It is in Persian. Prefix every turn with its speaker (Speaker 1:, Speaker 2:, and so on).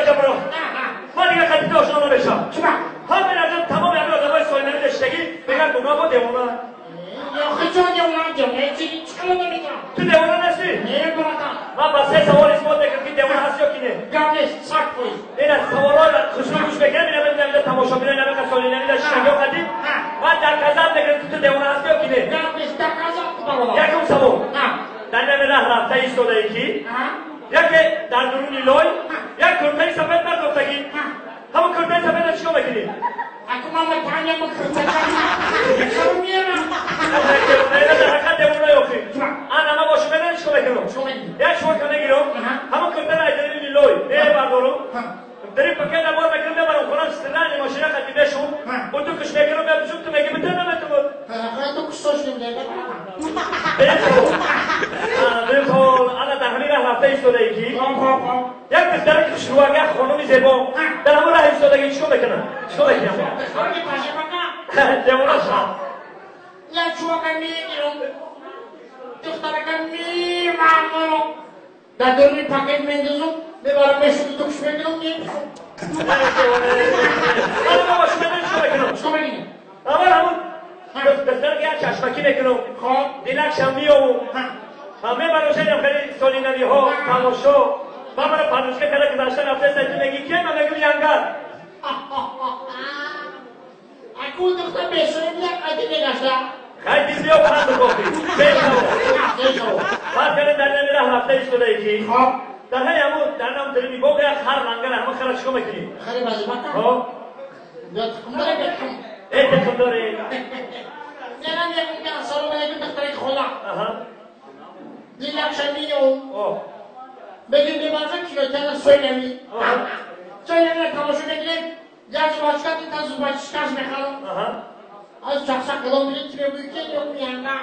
Speaker 1: جبرو من دیگه خطی آشنا نمیشم همین ازم تمام همین آدمای ساینانی داشتگی بگن گناه با دیوانه تو دیوانه نستی؟ من بسه سوال اسمات بکرم که دیوانه هست یا کی نه؟ این از سوالای خشنو گوش بکنم این همه تماشا بینه این همه ساینانی داشتگی و قدیم من در قضب بگرم که تو دیوانه هست یا کی نه؟ یکم سوال در نمی رفته ایستاده ایکی یکی در درون لای یک کرتای سفید مرد گفتگی همون کرتای سفید رو چیکار میکنی؟ در حقیقت دیوانه یاخی همه با شما میدن چیکار میکنم؟ یک شما که نگیرم همون کرتای را درون لای نه بردارم داری پاکت نبار میکنم ببرم خونم سترن ماشین خطی بشم و تو کش میکنم بپشم تو میگی بتر نمیتونم در همین راه رفته ایستاده ایکی یک پسر خوشروگه خانمی زیبا در همون راه ایستادگی چیکار میکنن؟ چیکار میکنن؟ دیوانه شد
Speaker 2: یک شوکه میگیرم دخترکه میمرمارم در دورمی پاکت میندازم ببرم بشم توکش میگیرم میپسم
Speaker 1: من با شما میدن چیکار میکنم؟ اول همون پسر که چشمکی میکنم دیلکش هم میام همه براشم خیلی سالینمی ها تماشا من برای پنوشکه کرده که داشتن رفته سایتون میگی که من میگم ینگر
Speaker 2: اکو دختر بشوری بیاد قدی نگشته
Speaker 1: خیلی بیا پند بکافی بیشتر بعد کنه در نمی راه رفته ایستاده ایکی در همون در نام داری میگو که خر منگر همه خرا چیکار میکنی؟
Speaker 2: خری بازی بکن بیاد تکم داره بکن
Speaker 1: ای تکم داره
Speaker 2: نرم یکم که اصلا رو بگیم دختری خولا دیلکش میام بگیم ببرزن کیلوتر سویلمی سویلمی تماشا بگیریم گرچه باشکت این تا زوبایشکش میخوام از چخشک کلام بیرید که بگوی که یا میانگم